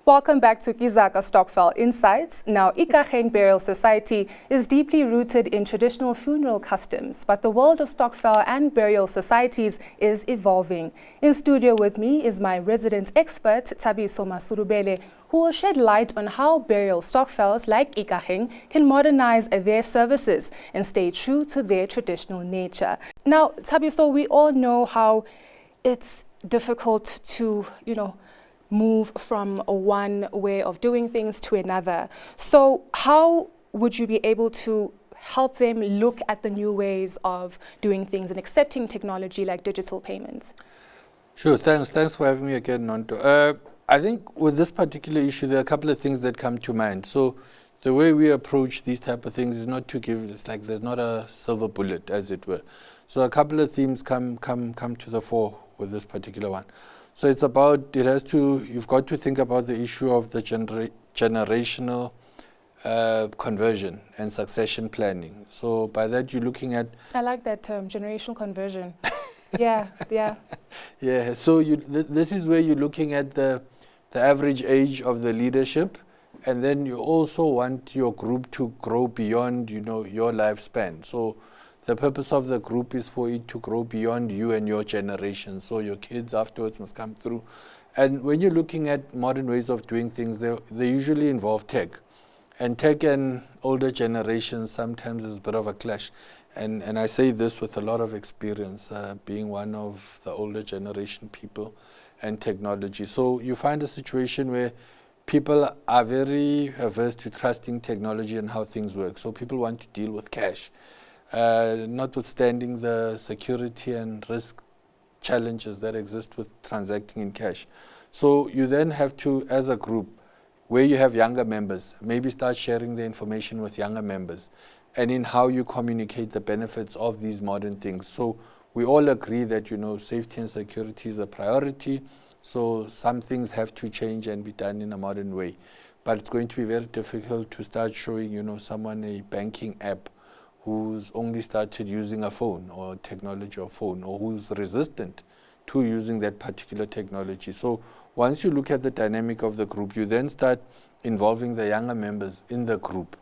Welcome back to KeZaka Stokvel Insights. Now, Ikageng Burial Society is deeply rooted in traditional funeral customs, but the world of Stokvel and burial societies is evolving. In studio with me is my resident expert, Thabiso Masudubele, who will shed light on how burial Stokvels like Ikageng can modernize their services and stay true to their traditional nature. Now, Thabiso, we all know how it's difficult to, move from one way of doing things to another. So how would you be able to help them look at the new ways of doing things and accepting technology like digital payments? Sure, thanks for having me again, Nonto. I think with this particular issue, there are a couple of things that come to mind. So the way we approach these type of things is not to give, it's like there's not a silver bullet, as it were. So a couple of themes come to the fore with this particular one. So it's about, you've got to think about the issue of the generational conversion and succession planning. So by that you're looking at... I like that term, generational conversion. Yeah. Yeah, so this is where you're looking at the average age of the leadership, and then you also want your group to grow beyond, your lifespan. So the purpose of the group is for it to grow beyond you and your generation. So your kids afterwards must come through. And when you're looking at modern ways of doing things, they usually involve tech. And tech and older generations sometimes is a bit of a clash. And I say this with a lot of experience, being one of the older generation people and technology. So you find a situation where people are very averse to trusting technology and how things work. So people want to deal with cash. Notwithstanding the security and risk challenges that exist with transacting in cash. So you then have to, as a group, where you have younger members, maybe start sharing the information with younger members and in how you communicate the benefits of these modern things. So we all agree that, safety and security is a priority. So some things have to change and be done in a modern way. But it's going to be very difficult to start showing, someone a banking app who's only started using a phone or technology or phone, or who's resistant to using that particular technology. So once you look at the dynamic of the group, you then start involving the younger members in the group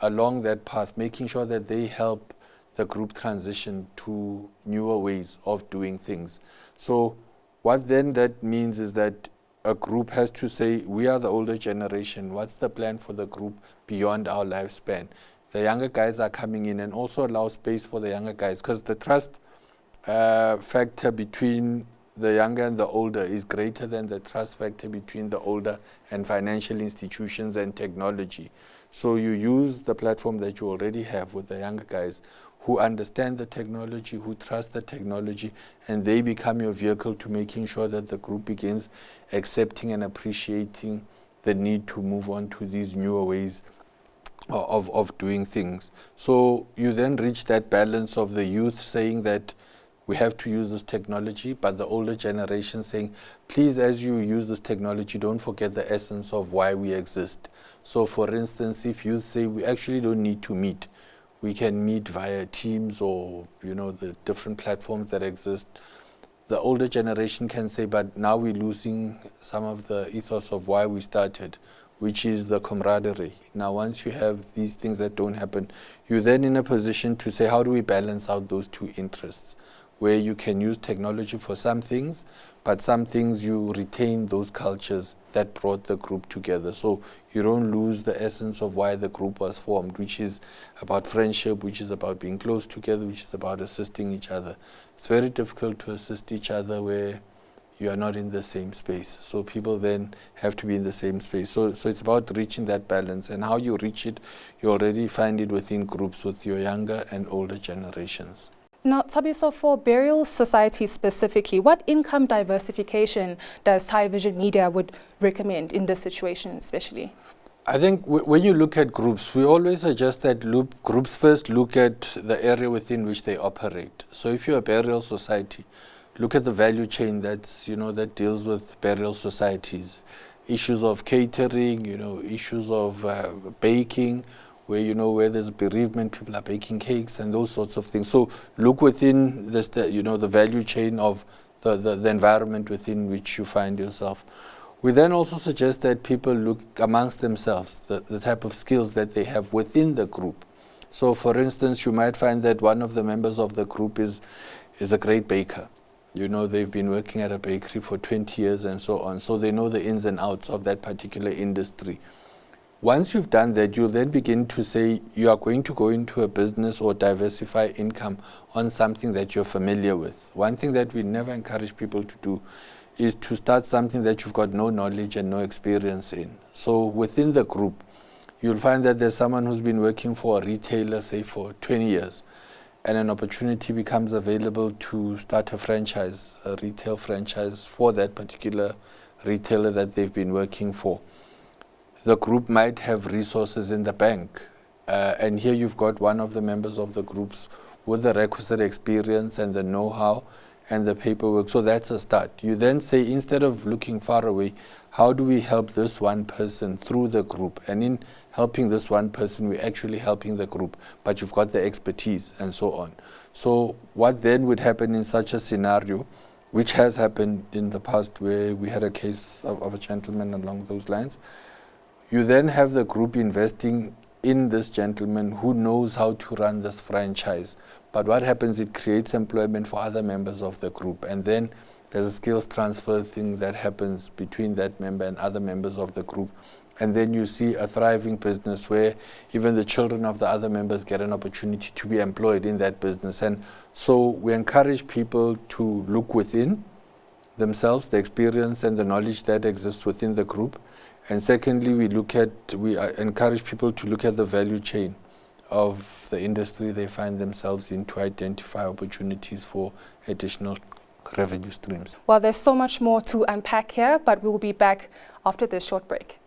along that path, making sure that they help the group transition to newer ways of doing things. So what then that means is that a group has to say, we are the older generation, what's the plan for the group beyond our lifespan? The younger guys are coming in, and also allow space for the younger guys, because the trust factor between the younger and the older is greater than the trust factor between the older and financial institutions and technology. So you use the platform that you already have with the younger guys who understand the technology, who trust the technology, and they become your vehicle to making sure that the group begins accepting and appreciating the need to move on to these newer ways of doing things. So you then reach that balance of the youth saying that we have to use this technology, but the older generation saying, please, as you use this technology, don't forget the essence of why we exist. So for instance, if youth say we actually don't need to meet, we can meet via Teams or the different platforms that exist, the older generation can say, but now we're losing some of the ethos of why we started, which is the camaraderie. Now, once you have these things that don't happen, you're then in a position to say, how do we balance out those two interests, where you can use technology for some things, but some things you retain those cultures that brought the group together. So you don't lose the essence of why the group was formed, which is about friendship, which is about being close together, which is about assisting each other. It's very difficult to assist each other where you are not in the same space. So people then have to be in the same space. So it's about reaching that balance, and how you reach it, you already find it within groups with your younger and older generations. Now, Thabiso, for burial societies specifically, what income diversification does TyVision Media would recommend in this situation especially? I think when you look at groups, we always suggest that groups first look at the area within which they operate. So if you're a burial society, look at the value chain that deals with burial societies. Issues of catering, issues of baking, where there's bereavement, people are baking cakes and those sorts of things. So look within this, the value chain of the environment within which you find yourself. We then also suggest that people look amongst themselves, the type of skills that they have within the group. So for instance, you might find that one of the members of the group is a great baker. You know, they've been working at a bakery for 20 years and so on, so they know the ins and outs of that particular industry. Once you've done that, you'll then begin to say you are going to go into a business or diversify income on something that you're familiar with. One thing that we never encourage people to do is to start something that you've got no knowledge and no experience in. So within the group, you'll find that there's someone who's been working for a retailer, say for 20 years, and an opportunity becomes available to start a franchise, a retail franchise for that particular retailer that they've been working for. The group might have resources in the bank, and here you've got one of the members of the groups with the requisite experience and the know-how and the paperwork. So that's a start. You then say, instead of looking far away, how do we help this one person through the group? And in helping this one person, we're actually helping the group, but you've got the expertise and so on. So what then would happen in such a scenario, which has happened in the past where we had a case of a gentleman along those lines, you then have the group investing in this gentleman who knows how to run this franchise. But what happens, it creates employment for other members of the group. And then there's a skills transfer thing that happens between that member and other members of the group. And then you see a thriving business where even the children of the other members get an opportunity to be employed in that business. And so we encourage people to look within themselves, the experience and the knowledge that exists within the group. And secondly, we encourage people to look at the value chain of the industry they find themselves in to identify opportunities for additional revenue streams. Well, there's so much more to unpack here, but we'll be back after this short break.